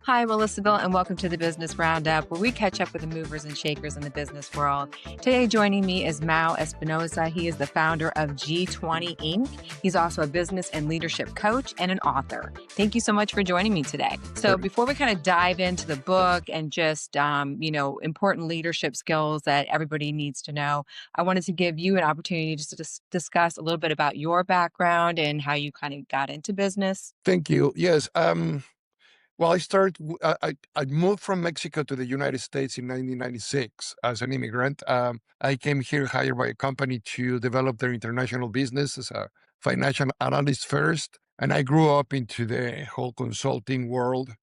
Hi, I'm Elizabeth, and welcome to the Business Roundup, where we catch up with the movers and shakers in the business world. Today, joining me is Mau Espinosa. He is the founder of G20 Inc. He's also a business and leadership coach and an author. Thank you so much for joining me today. So, Sure. before we kind of dive into the book and just, important leadership skills that everybody needs to know, I wanted to give you an opportunity just to discuss a little bit about your background and how you kind of got into business. Thank you. Yes. Well, I moved from Mexico to the United States in 1996 as an immigrant. I came here hired by a company to develop their international business as a financial analyst first. And I grew up into the whole consulting world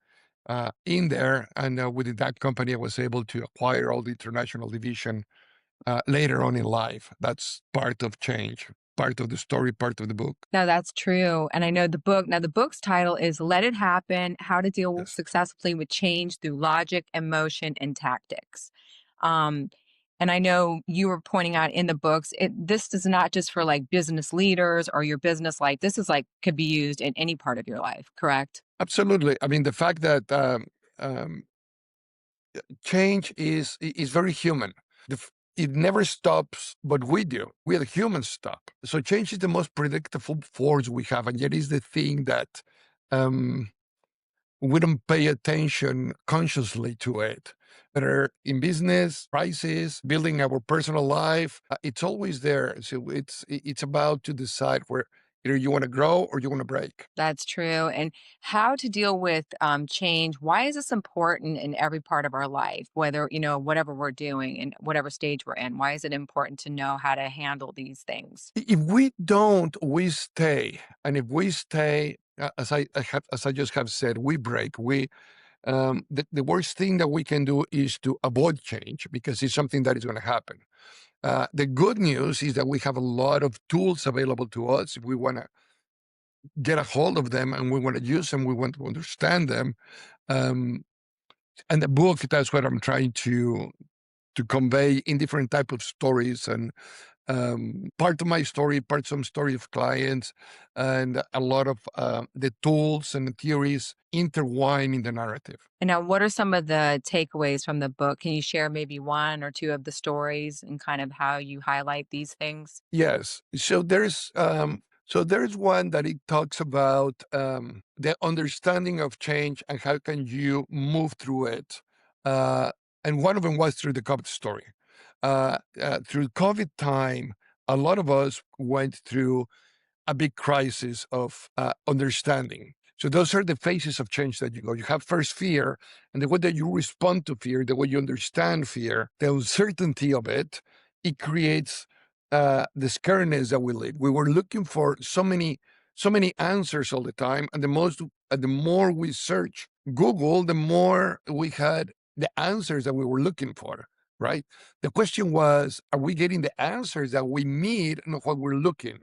in there. And within that company, I was able to acquire all the international division later on in life. That's part of change, part of the story, part of the book. No, that's true. And I know the book's title is Let It Happen: How to Deal Yes. Successfully with Change Through Logic, Emotion, and Tactics. Um, and I know you were pointing out in the books, this is not just for like business leaders or your business life. This is like could be used in any part of your life, correct? Absolutely. I mean, the fact that um, change is very human. It never stops, but we do. We as humans stop. So change is the most predictable force we have, and yet is the thing that um, we don't pay attention consciously to it. Whether in business, crisis, building our personal life, it's always there. So it's about to decide where either you want to grow or you want to break. That's true. And how to deal with change. Why is this important in every part of our life, whether, whatever we're doing and whatever stage we're in? Why is it important to know how to handle these things? If we don't, we stay, and if we stay, as I just have said, we break. The worst thing that we can do is to avoid change because it's something that is going to happen. The good news is that we have a lot of tools available to us if we want to get a hold of them and we want to use them, we want to understand them. Um, and the book, that's what I'm trying to convey in different type of stories, and part of my story, part some story of clients, and a lot of the tools and the theories intertwine in the narrative. And now, what are some of the takeaways from the book? Can you share maybe one or two of the stories and kind of how you highlight these things? Yes. So there's one that it talks about the understanding of change and how can you move through it. Uh, and one of them was through the COVID story. Through COVID time, a lot of us went through a big crisis of understanding. So those are the phases of change that you go. You have first fear, and the way that you respond to fear, the way you understand fear, the uncertainty of it, it creates the scariness that we live. We were looking for so many answers all the time, and the more we search Google, the more we had the answers that we were looking for. Right. The question was, are we getting the answers that we need and what we're looking?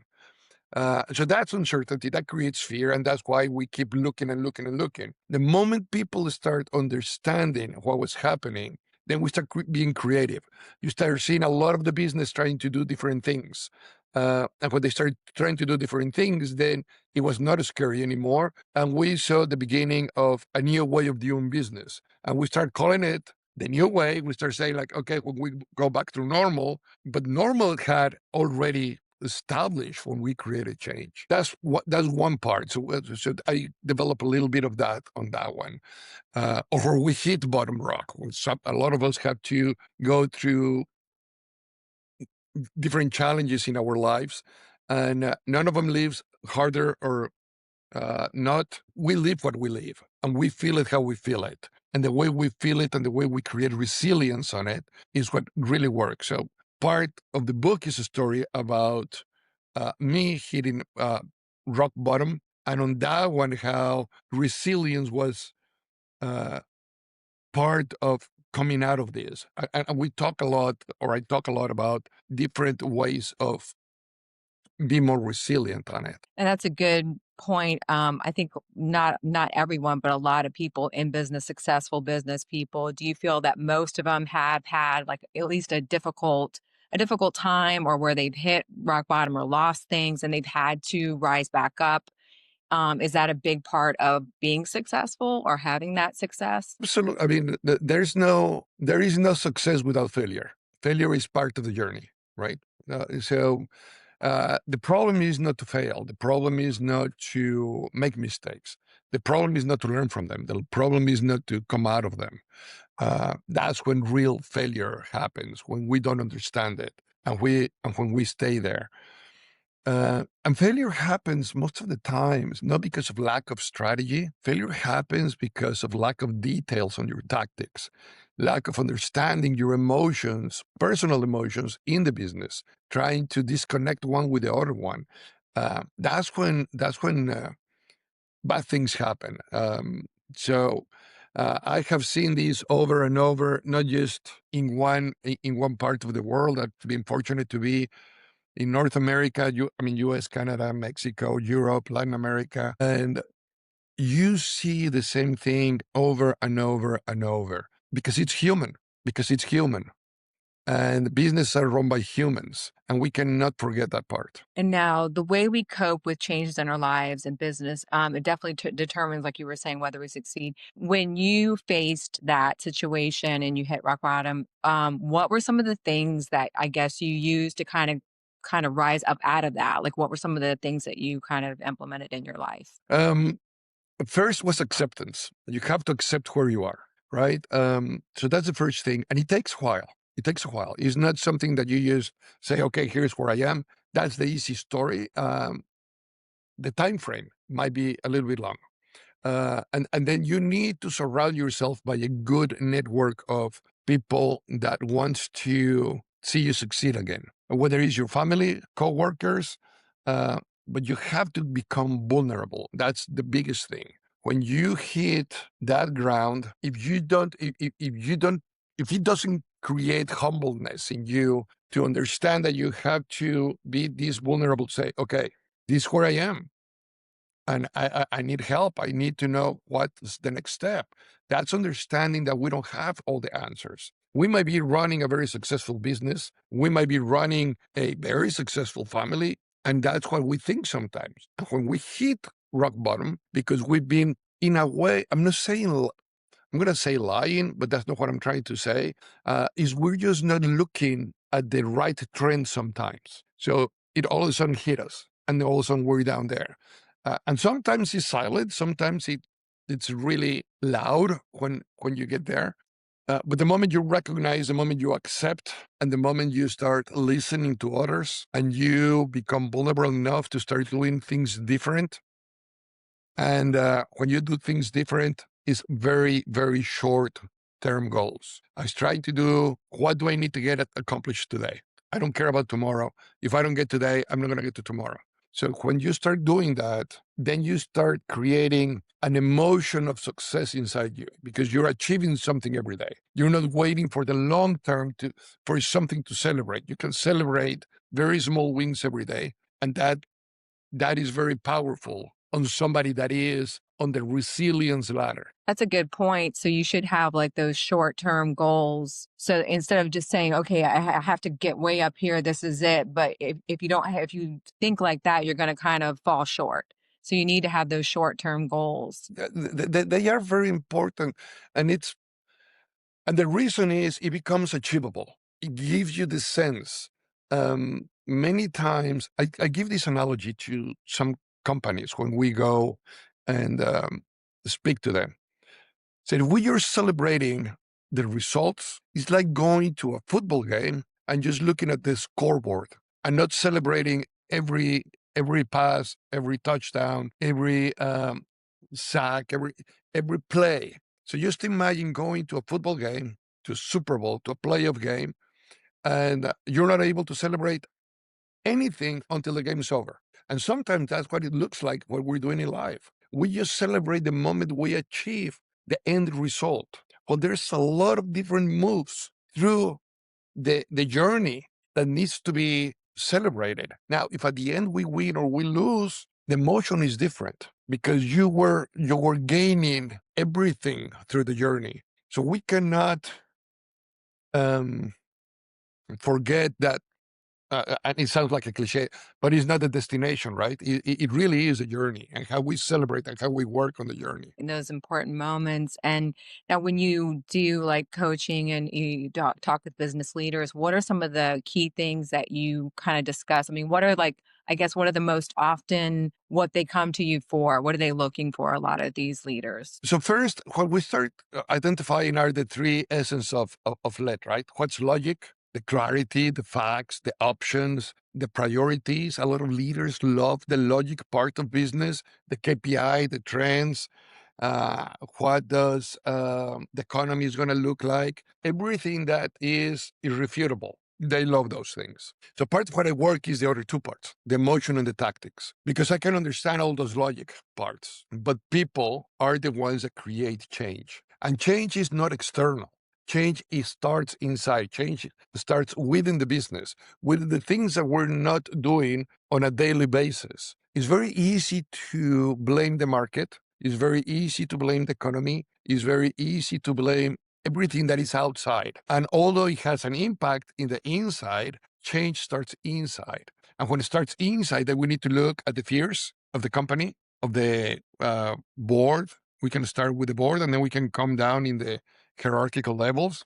So that's uncertainty that creates fear, and that's why we keep looking and looking and looking. The moment people start understanding what was happening, then we start being creative. You start seeing a lot of the business trying to do different things. And when they start trying to do different things, then it was not scary anymore. And we saw the beginning of a new way of doing business. And we start calling it the new way. We start saying, like, okay, when we go back to normal, but normal had already established when we created change. That's one part. So I develop a little bit of that on that one. Or we hit bottom rock. A lot of us have to go through different challenges in our lives, and none of them lives harder or not. We live what we live, and we feel it how we feel it. And the way we feel it and the way we create resilience on it is what really works. So part of the book is a story about me hitting rock bottom, and on that one, how resilience was uh, part of coming out of this. And we talk a lot, or I talk a lot about different ways of being more resilient on it. And that's a good point. I think not everyone, but a lot of people in business, successful business people. Do you feel that most of them have had like at least a difficult time, or where they've hit rock bottom or lost things, and they've had to rise back up? Is that a big part of being successful or having that success? Absolutely. I mean, there is no success without failure. Failure is part of the journey, right? So the problem is not to fail. The problem is not to make mistakes. The problem is not to learn from them. The problem is not to come out of them. That's when real failure happens, when we don't understand it, and when we stay there. And failure happens most of the times not because of lack of strategy. Failure happens because of lack of details on your tactics, lack of understanding your emotions, personal emotions in the business, trying to disconnect one with the other one. That's when bad things happen. So I have seen this over and over, not just in one part of the world. I've been fortunate to be in North America, US, Canada, Mexico, Europe, Latin America, and you see the same thing over and over and over because it's human, and business are run by humans, and we cannot forget that part. And now the way we cope with changes in our lives and business, it definitely determines, like you were saying, whether we succeed. When you faced that situation and you hit rock bottom, what were some of the things that I guess you used to kind of rise up out of that? Like, what were some of the things that you kind of implemented in your life? Um, First was acceptance. You have to accept where you are, right? So that's the first thing, and it takes a while. It's not something that you just say, "Okay, here's where I am." That's the easy story. The time frame might be a little bit long. And then you need to surround yourself by a good network of people that wants to see you succeed again, whether it's your family, coworkers, uh, but you have to become vulnerable. That's the biggest thing. When you hit that ground, if it doesn't create humbleness in you to understand that you have to be this vulnerable, say, okay, this is where I am, and I need help. I need to know what's the next step. That's understanding that we don't have all the answers. We might be running a very successful business. We might be running a very successful family. And that's what we think sometimes. And when we hit rock bottom, because we've been, in a way, I'm going to say lying, but that's not what I'm trying to say, is we're just not looking at the right trend sometimes. So it all of a sudden hit us, and all of a sudden we're down there. And sometimes it's silent, sometimes it's really loud when you get there. But the moment you recognize, the moment you accept, and the moment you start listening to others, and you become vulnerable enough to start doing things different, and when you do things different, it's very, very short term goals. I try to do, what do I need to get accomplished today? I don't care about tomorrow. If I don't get today, I'm not going to get to tomorrow. So when you start doing that, then you start creating an emotion of success inside you because you're achieving something every day. You're not waiting for the long term for something to celebrate. You can celebrate very small wins every day. And that is very powerful on somebody that is on the resilience ladder. That's a good point. So you should have like those short-term goals. So instead of just saying, okay, I have to get way up here, this is it. But if you don't have, if you think like that, you're going to kind of fall short. So you need to have those short-term goals. They are very important, and the reason is it becomes achievable. It gives you the sense. Many times, I give this analogy to some companies when we go and speak to them. Said, we are celebrating the results. It's like going to a football game and just looking at the scoreboard and not celebrating every pass, every touchdown, every sack, every play. So just imagine going to a football game, to a Super Bowl, to a playoff game, and you're not able to celebrate anything until the game is over. And sometimes that's what it looks like what we're doing in life. We just celebrate the moment we achieve the end result. Well, there's a lot of different moves through the journey that needs to be celebrated. Now, if at the end we win or we lose, the emotion is different because you were gaining everything through the journey. So we cannot forget that and it sounds like a cliche, but it's not the destination, right? It really is a journey, and how we celebrate and how we work on the journey. In those important moments. And now, when you do like coaching and you talk with business leaders, what are some of the key things that you kind of discuss? I mean, what are like, I guess, what are the most often what they come to you for? What are they looking for, a lot of these leaders? So first, what we start identifying are the three essence of lead, right? What's logic, the clarity, the facts, the options, the priorities. A lot of leaders love the logic part of business, the KPI, the trends, what does the economy is going to look like, everything that is irrefutable. They love those things. So part of what I work is the other two parts, the emotion and the tactics, because I can understand all those logic parts, but people are the ones that create change. And change is not external. Change starts inside. Change starts within the business, with the things that we're not doing on a daily basis. It's very easy to blame the market. It's very easy to blame the economy. It's very easy to blame everything that is outside. And although it has an impact in the inside, change starts inside. And when it starts inside, then we need to look at the fears of the company, of the board. We can start with the board, and then we can come down in the hierarchical levels.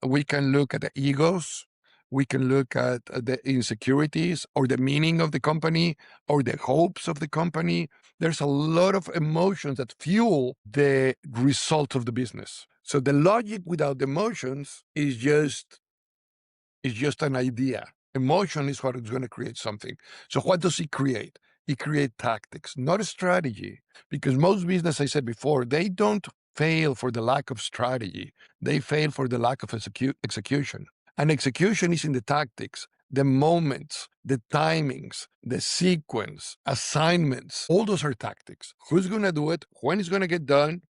We can look at the egos. We can look at the insecurities or the meaning of the company or the hopes of the company. There's a lot of emotions that fuel the result of the business. So the logic without the emotions is just an idea. Emotion is what is going to create something. So what does it create? It creates tactics, not a strategy. Because most business, I said before, they don't fail for the lack of strategy. They fail for the lack of execution. And execution is in the tactics, the moments, the timings, the sequence, assignments. All those are tactics. Who's going to do it? When it's going to get done?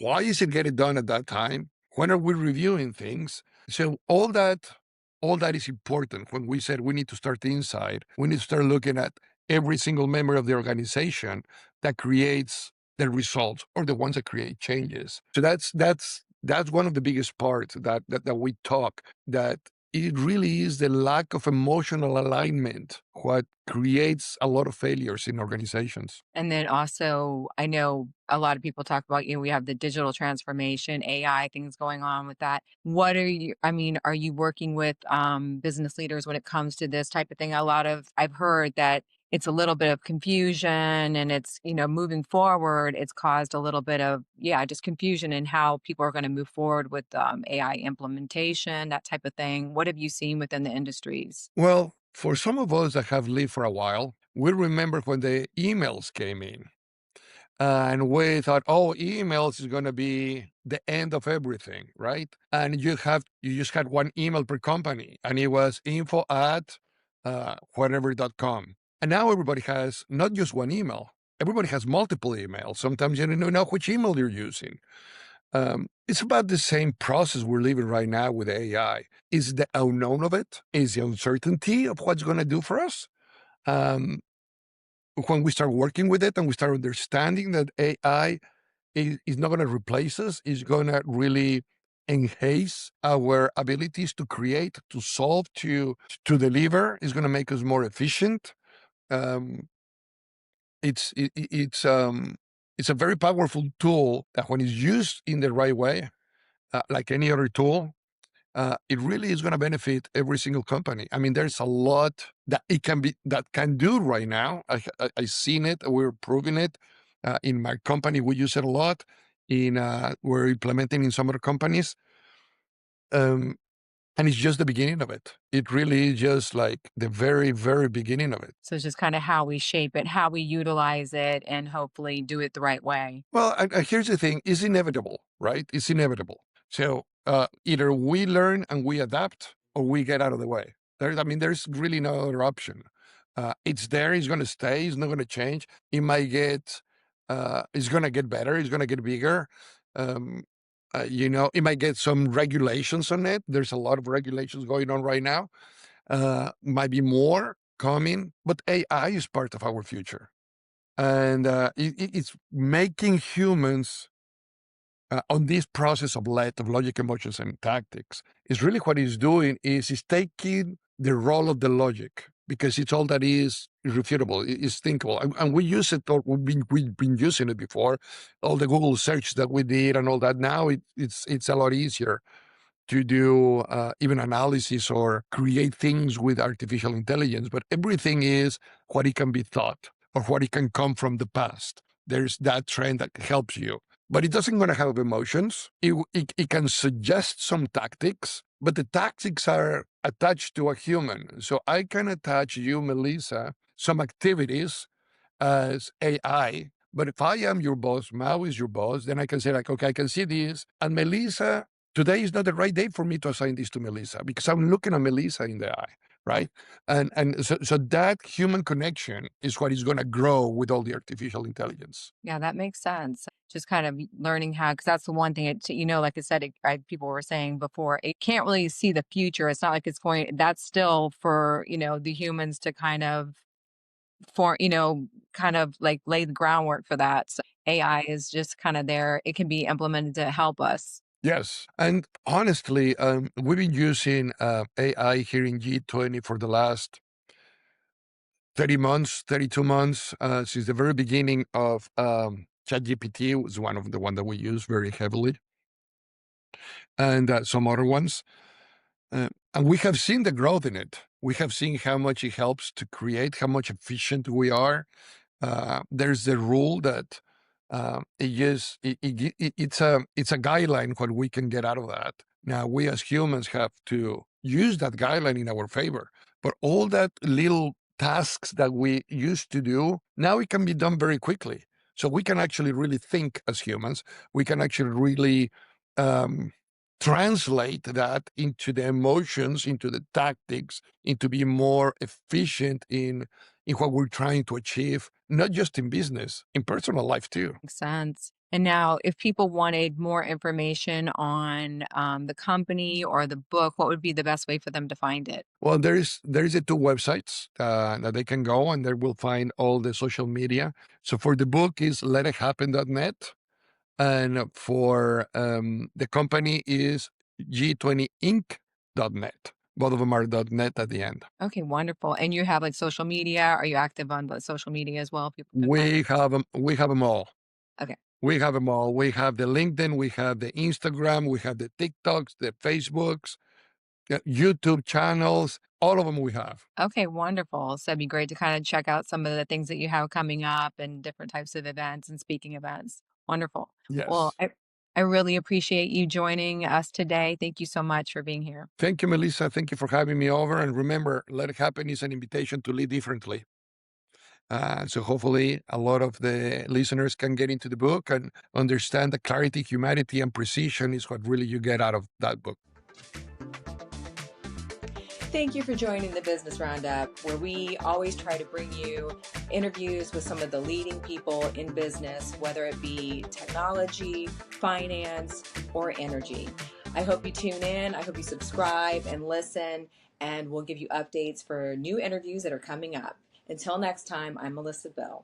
Why is it getting done at that time? When are we reviewing things? So all that is important. When we said we need to start inside, we need to start looking at every single member of the organization that creates the results or the ones that create changes. So that's one of the biggest parts that we talk, that it really is the lack of emotional alignment what creates a lot of failures in organizations. And then also, I know a lot of people talk about, we have the digital transformation, AI things going on with that. What are you, I mean, are you working with business leaders when it comes to this type of thing? I've heard that it's a little bit of confusion, and it's, moving forward, it's caused a little bit of, yeah, just confusion in how people are going to move forward with AI implementation, that type of thing. What have you seen within the industries? Well, for some of us that have lived for a while, we remember when the emails came in. And we thought, oh, emails is going to be the end of everything, right? And you just had one email per company, and it was info at whatever.com. And now everybody has not just one email. Everybody has multiple emails. Sometimes you don't even know which email you're using. It's about the same process we're living right now with AI. Is the unknown of it, is the uncertainty of what's going to do for us. Um, when we start working with it and we start understanding that AI is not going to replace us, it's going to really enhance our abilities to create, to solve, to deliver, is going to make us more efficient. Um, it's a very powerful tool that when it's used in the right way, like any other tool, it really is going to benefit every single company. I mean, there's a lot that that can do right now. I've seen it. We're proving it. In my company, we use it a lot. We're implementing in some other companies. Um, and it's just the beginning of it. It really is just like the very, very beginning of it. So it's just kind of how we shape it, how we utilize it, and hopefully do it the right way. Well, here's the thing: it's inevitable, right? It's inevitable. So either we learn and we adapt, or we get out of the way. There's really no other option. It's there. It's going to stay. It's not going to change. It might get. It's going to get better. It's going to get bigger. Um, it might get some regulations on it. There's a lot of regulations going on right now. Might be more coming, but AI is part of our future. And it's making humans on this process of logic, emotions, and tactics. Is really what it's doing is taking the role of the logic, because it's all that is irrefutable, is thinkable. And we use it, or we've been using it before. All the Google search that we did and all that. Now it's a lot easier to do even analysis or create things with artificial intelligence. But everything is what it can be thought or what it can come from the past. There's that trend that helps you, but it doesn't going to have emotions. It can suggest some tactics, but the tactics are attached to a human. So I can attach you, Melissa, some activities as AI. But if I am your boss, Mao is your boss, then I can say like, okay, I can see this. And Melissa, today is not the right day for me to assign this to Melissa because I'm looking at Melissa in the eye, right? And so that human connection is what is going to grow with all the artificial intelligence. Yeah, that makes sense. Just kind of learning how, because that's the one thing, like I said, people were saying before, it can't really see the future. It's not like it's going, that's still for, the humans to kind of kind of like lay the groundwork for that. So AI is just kind of there. It can be implemented to help us. Yes. And honestly, we've been using AI here in G20 for the last 30 months, 32 months, since the very beginning of ChatGPT was one of the one that we use very heavily, and some other ones. And we have seen the growth in it. We have seen how much it helps to create, how much efficient we are. There's the rule that it's a guideline what we can get out of that. Now we as humans have to use that guideline in our favor. But all that little tasks that we used to do, now it can be done very quickly. So we can actually really think as humans. We can actually really um, translate that into the emotions, into the tactics, into being more efficient in what we're trying to achieve, not just in business, in personal life too. Makes sense. And now, if people wanted more information on the company or the book, what would be the best way for them to find it? Well, there is the two websites that they can go, and they will find all the social media. So for the book is letithappen.net, and for the company is g20inc.net. Both of them are .net at the end. Okay, wonderful. And you have like social media? Are you active on the social media as well? People can find. We have them. We have them all. Okay. We have them all. We have the LinkedIn, we have the Instagram, we have the TikToks, the Facebooks, YouTube channels, all of them we have. Okay, wonderful. So it'd be great to kind of check out some of the things that you have coming up and different types of events and speaking events. Wonderful. Well, Yes. I really appreciate you joining us today. Thank you so much for being here. Thank you, Melissa. Thank you for having me over. And remember, Let It Happen is an invitation to lead differently. So hopefully a lot of the listeners can get into the book and understand that clarity, humanity, and precision is what really you get out of that book. Thank you for joining the Business Roundup, where we always try to bring you interviews with some of the leading people in business, whether it be technology, finance, or energy. I hope you tune in. I hope you subscribe and listen, and we'll give you updates for new interviews that are coming up. Until next time, I'm Melissa Bell.